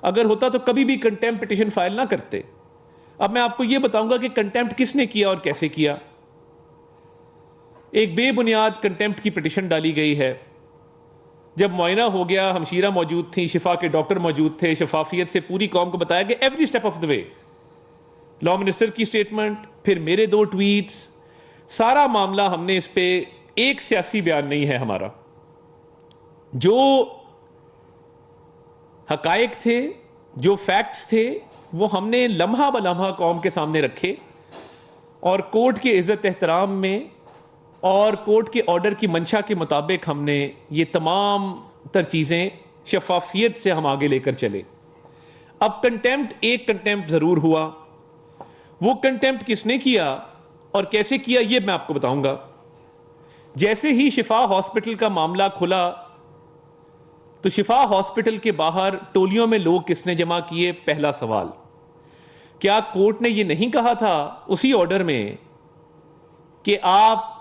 اگر ہوتا تو کبھی بھی کنٹیمپٹ پٹیشن فائل نہ کرتے. اب میں آپ کو یہ بتاؤں گا کہ کنٹیمپٹ کس نے کیا اور کیسے کیا. ایک بے بنیاد کنٹیمپٹ کی پٹیشن ڈالی گئی ہے. جب معائنہ ہو گیا, ہمشیرہ موجود تھیں, شفا کے ڈاکٹر موجود تھے, شفافیت سے پوری قوم کو بتایا کہ every step of the way, law minister کی اسٹیٹمنٹ, پھر میرے 2 ٹویٹس, سارا معاملہ ہم نے اس پہ ایک سیاسی بیان نہیں ہے ہمارا. جو حقائق تھے, جو فیکٹس تھے, وہ ہم نے لمحہ بلمحہ قوم کے سامنے رکھے, اور کورٹ کے عزت احترام میں اور کورٹ کے آرڈر کی منشا کے مطابق ہم نے یہ تمام تر چیزیں شفافیت سے ہم آگے لے کر چلے. اب کنٹیمپٹ, ایک کنٹیمپٹ ضرور ہوا. وہ کنٹیمپٹ کس نے کیا اور کیسے کیا یہ میں آپ کو بتاؤں گا. جیسے ہی شفا ہاسپٹل کا معاملہ کھلا تو شفا ہاسپٹل کے باہر ٹولیوں میں لوگ کس نے جمع کیے؟ پہلا سوال, کیا کورٹ نے یہ نہیں کہا تھا اسی آرڈر میں کہ آپ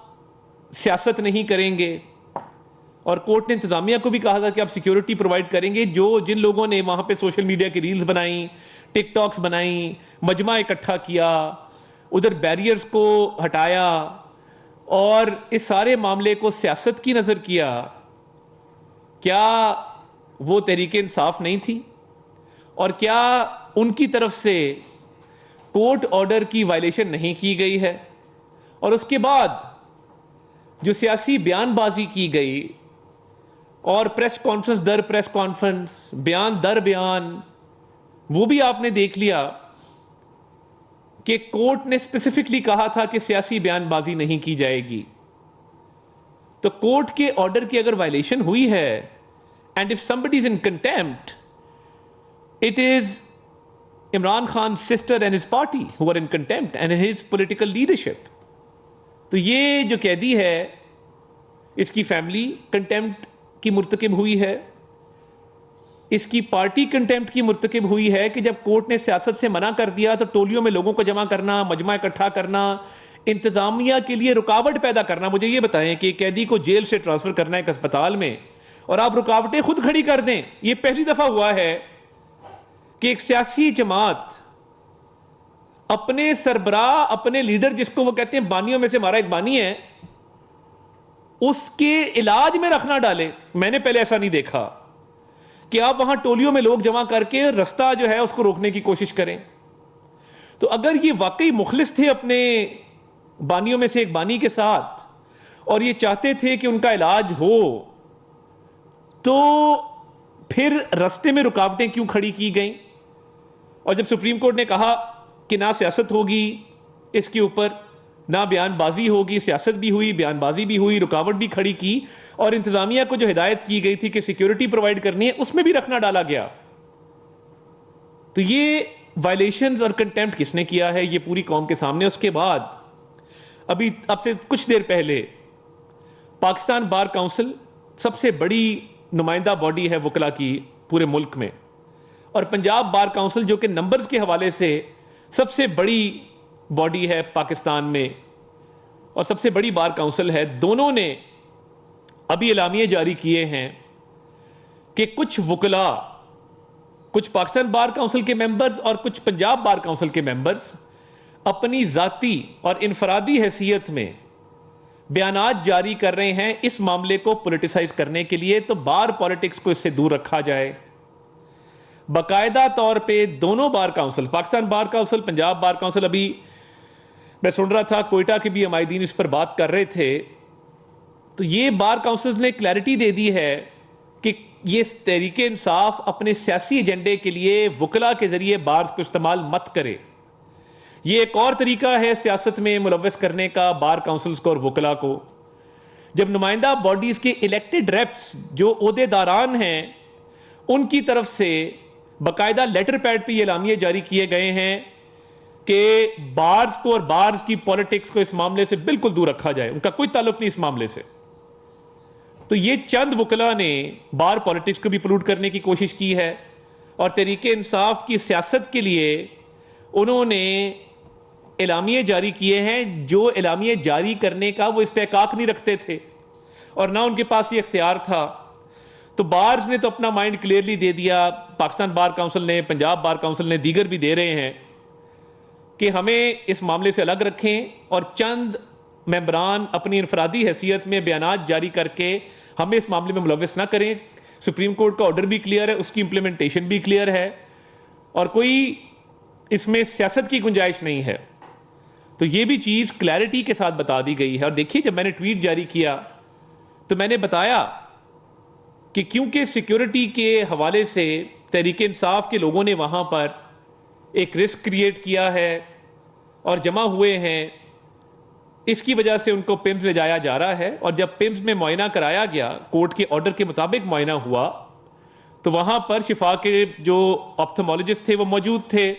سیاست نہیں کریں گے؟ اور کورٹ نے انتظامیہ کو بھی کہا تھا کہ آپ سیکیورٹی پرووائڈ کریں گے. جن لوگوں نے وہاں پہ سوشل میڈیا کی ریلز بنائیں, ٹک ٹاکس بنائیں, مجمع اکٹھا کیا, ادھر بیریئرز کو ہٹایا اور اس سارے معاملے کو سیاست کی نظر کیا, کیا وہ تحریک انصاف نہیں تھی؟ اور کیا ان کی طرف سے کورٹ آرڈر کی وائلیشن نہیں کی گئی ہے؟ اور اس کے بعد جو سیاسی بیان بازی کی گئی اور پریس کانفرنس در پریس کانفرنس, بیان در بیان, وہ بھی آپ نے دیکھ لیا کہ کورٹ نے اسپیسیفکلی کہا تھا کہ سیاسی بیان بازی نہیں کی جائے گی. تو کورٹ کے آرڈر کی اگر وائلیشن ہوئی ہے, and if somebody is in contempt, it is Imran Khan's sister and his party who are in contempt and his political leadership. تو یہ جو قیدی ہے اس کی فیملی کنٹیمپٹ کی مرتکب ہوئی ہے, اس کی پارٹی کنٹیمپٹ کی مرتکب ہوئی ہے کہ جب کورٹ نے سیاست سے منع کر دیا تو ٹولیوں میں لوگوں کو جمع کرنا, مجمع اکٹھا کرنا, انتظامیہ کے لیے رکاوٹ پیدا کرنا. مجھے یہ بتائیں کہ قیدی کو جیل سے ٹرانسفر کرنا ہے ایک اسپتال میں, اور آپ رکاوٹیں خود کھڑی کر دیں. یہ پہلی دفعہ ہوا ہے کہ ایک سیاسی جماعت اپنے سربراہ, اپنے لیڈر, جس کو وہ کہتے ہیں بانیوں میں سے ہمارا ایک بانی ہے, اس کے علاج میں رکھنا ڈالے. میں نے پہلے ایسا نہیں دیکھا کہ آپ وہاں ٹولیوں میں لوگ جمع کر کے رستہ جو ہے اس کو روکنے کی کوشش کریں. تو اگر یہ واقعی مخلص تھے اپنے بانیوں میں سے ایک بانی کے ساتھ اور یہ چاہتے تھے کہ ان کا علاج ہو, تو پھر رستے میں رکاوٹیں کیوں کھڑی کی گئیں؟ اور جب سپریم کورٹ نے کہا کہ نہ سیاست ہوگی اس کے اوپر, نہ بیان بازی ہوگی, سیاست بھی ہوئی, بیان بازی بھی ہوئی, رکاوٹ بھی کھڑی کی, اور انتظامیہ کو جو ہدایت کی گئی تھی کہ سیکیورٹی پرووائڈ کرنی ہے اس میں بھی رکھنا ڈالا گیا. تو یہ وائلیشنز اور کنٹیمپٹ کس نے کیا ہے یہ پوری قوم کے سامنے. اس کے بعد ابھی اب سے کچھ دیر پہلے پاکستان بار کونسل سب سے بڑی نمائندہ باڈی ہے وکلا کی پورے ملک میں, اور پنجاب بار کونسل جو کہ نمبرز کے حوالے سے سب سے بڑی باڈی ہے پاکستان میں اور سب سے بڑی بار کونسل ہے, دونوں نے ابھی اعلامیے جاری کیے ہیں کہ کچھ وکلا, کچھ پاکستان بار کونسل کے ممبرز اور کچھ پنجاب بار کونسل کے ممبرز اپنی ذاتی اور انفرادی حیثیت میں بیانات جاری کر رہے ہیں اس معاملے کو پولیٹیسائز کرنے کے لیے. تو بار پالیٹکس کو اس سے دور رکھا جائے. باقاعدہ طور پہ دونوں bar council, Pakistan bar council, Punjab bar council, ابھی میں سن رہا تھا کوئٹہ کے بھی عمائدین اس پر بات کر رہے تھے, تو یہ بار کونسلز نے کلیئرٹی دے دی ہے کہ یہ تحریک انصاف اپنے سیاسی ایجنڈے کے لیے وکلا کے ذریعے بارز کو استعمال مت کرے. یہ ایک اور طریقہ ہے سیاست میں ملوث کرنے کا بار کونسلز کو اور وکلا کو. جب نمائندہ باڈیز کے الیکٹڈ ریپس جو عہدے داران ہیں ان کی طرف سے باقاعدہ لیٹر پیڈ پہ یہ اعلامیے جاری کیے گئے ہیں کہ بارز کو اور بارز کی پولیٹکس کو اس معاملے سے بالکل دور رکھا جائے, ان کا کوئی تعلق نہیں اس معاملے سے. تو یہ چند وکلا نے بار پولیٹکس کو بھی پلوٹ کرنے کی کوشش کی ہے, اور تحریک انصاف کی سیاست کے لیے انہوں نے اعلامیے جاری کیے ہیں جو اعلامیے جاری کرنے کا وہ استحقاق نہیں رکھتے تھے اور نہ ان کے پاس یہ اختیار تھا. تو بارز نے تو اپنا مائنڈ کلیئرلی دے دیا، پاکستان بار کونسل نے، پنجاب بار کونسل نے، دیگر بھی دے رہے ہیں کہ ہمیں اس معاملے سے الگ رکھیں، اور چند ممبران اپنی انفرادی حیثیت میں بیانات جاری کر کے ہمیں اس معاملے میں ملوث نہ کریں۔ سپریم کورٹ کا آرڈر بھی کلیئر ہے، اس کی امپلیمنٹیشن بھی کلیئر ہے، اور کوئی اس میں سیاست کی گنجائش نہیں ہے۔ تو یہ بھی چیز کلیئرٹی کے ساتھ بتا دی گئی ہے۔ اور دیکھیے، جب میں نے ٹویٹ جاری کیا تو میں نے بتایا کہ کیونکہ سیکیورٹی کے حوالے سے تحریک انصاف کے لوگوں نے وہاں پر ایک رسک کریٹ کیا ہے اور جمع ہوئے ہیں، اس کی وجہ سے ان کو پیمز لے جایا جا رہا ہے۔ اور جب پیمز میں معائنہ کرایا گیا، کورٹ کے آرڈر کے مطابق معائنہ ہوا، تو وہاں پر شفا کے جو آپتھمولوجسٹ تھے وہ موجود تھے۔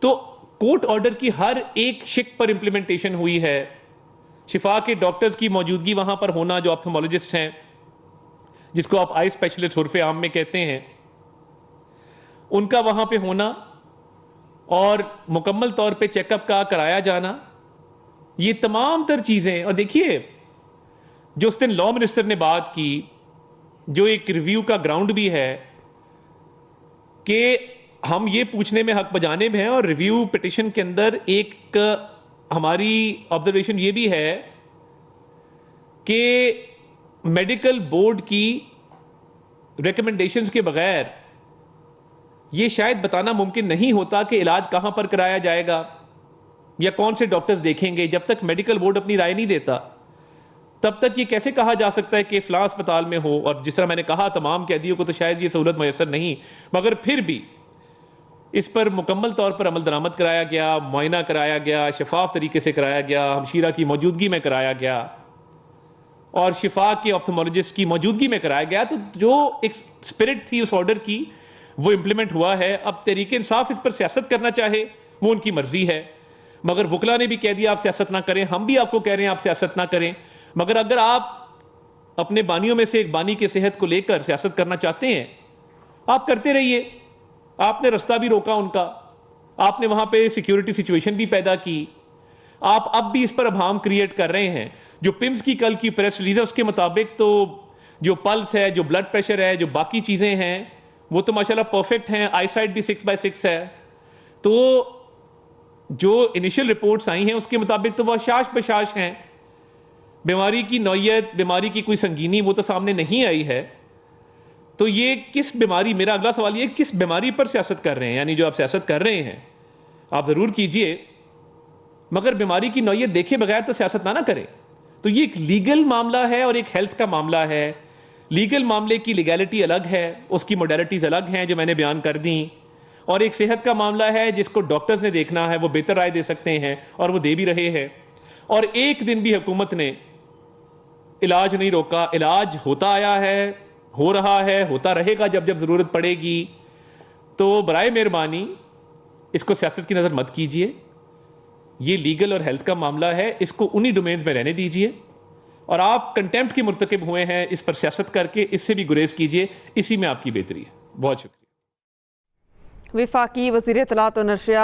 تو کورٹ آرڈر کی ہر ایک شک پر امپلیمنٹیشن ہوئی ہے۔ شفا کے ڈاکٹرز کی موجودگی وہاں پر ہونا، جو آپتھمولوجسٹ ہیں، جس کو آپ آئی اسپیشلسٹ عرف عام میں کہتے ہیں، ان کا وہاں پہ ہونا اور مکمل طور پہ چیک اپ کا کرایا جانا، یہ تمام تر چیزیں۔ اور دیکھیے، جو اس دن لاء منسٹر نے بات کی، جو ایک ریویو کا گراؤنڈ بھی ہے کہ ہم یہ پوچھنے میں حق بجانب ہیں، اور ریویو پٹیشن کے اندر ایک ہماری آبزرویشن یہ بھی ہے کہ میڈیکل بورڈ کی ریکمنڈیشنز کے بغیر یہ شاید بتانا ممکن نہیں ہوتا کہ علاج کہاں پر کرایا جائے گا یا کون سے ڈاکٹرز دیکھیں گے۔ جب تک میڈیکل بورڈ اپنی رائے نہیں دیتا، تب تک یہ کیسے کہا جا سکتا ہے کہ فلاں اسپتال میں ہو؟ اور جس طرح میں نے کہا، تمام قیدیوں کو تو شاید یہ سہولت میسر نہیں، مگر پھر بھی اس پر مکمل طور پر عمل درآمد کرایا گیا، معائنہ کرایا گیا، شفاف طریقے سے کرایا گیا، ہمشیرہ کی موجودگی میں کرایا گیا، اور شفا کے آپتھمولوجسٹ کی موجودگی میں کرایا گیا۔ تو جو ایک سپرٹ تھی اس آرڈر کی، وہ امپلیمنٹ ہوا ہے۔ اب تحریک انصاف اس پر سیاست کرنا چاہے، وہ ان کی مرضی ہے، مگر وکلا نے بھی کہہ دیا آپ سیاست نہ کریں، ہم بھی آپ کو کہہ رہے ہیں آپ سیاست نہ کریں۔ مگر اگر آپ اپنے بانیوں میں سے ایک بانی کے صحت کو لے کر سیاست کرنا چاہتے ہیں، آپ کرتے رہیے۔ آپ نے رستہ بھی روکا ان کا، آپ نے وہاں پہ سیکیورٹی سچویشن بھی پیدا کی، آپ اب بھی اس پر ابہام کریٹ کر رہے ہیں۔ جو پمز کی کل کی پریس ریلیز ہے، اس کے مطابق تو جو پلس ہے، جو بلڈ پریشر ہے، جو باقی چیزیں ہیں، وہ تو ماشاءاللہ پرفیکٹ ہیں، آئی سائٹ بھی 6/6 ہے۔ تو جو انیشل رپورٹس آئی ہیں اس کے مطابق تو وہ شاش بشاش ہیں، بیماری کی نوعیت، بیماری کی کوئی سنگینی وہ تو سامنے نہیں آئی ہے۔ تو یہ کس بیماری، میرا اگلا سوال یہ، کس بیماری پر سیاست کر رہے ہیں؟ یعنی جو آپ سیاست کر رہے ہیں آپ ضرور کیجئے، مگر بیماری کی نوعیت دیکھے بغیر تو سیاست نہ کریں۔ تو یہ ایک لیگل معاملہ ہے اور ایک ہیلتھ کا معاملہ ہے۔ لیگل معاملے کی لیگیلٹی الگ ہے، اس کی موڈیلٹیز الگ ہیں جو میں نے بیان کر دیں، اور ایک صحت کا معاملہ ہے جس کو ڈاکٹرز نے دیکھنا ہے، وہ بہتر رائے دے سکتے ہیں اور وہ دے بھی رہے ہیں۔ اور ایک دن بھی حکومت نے علاج نہیں روکا، علاج ہوتا آیا ہے، ہو رہا ہے، ہوتا رہے گا جب جب ضرورت پڑے گی۔ تو برائے مہربانی اس کو سیاست کی نظر مت کیجئے، یہ لیگل اور ہیلتھ کا معاملہ ہے، اس کو انہی ڈومینز میں رہنے دیجئے، اور آپ کنٹیمپٹ کے مرتکب ہوئے ہیں، اس پر سیاست کر کے اس سے بھی گریز کیجئے، اسی میں آپ کی بہتری ہے۔ بہت شکریہ۔ وفاقی وزیر اطلاعات و نشریات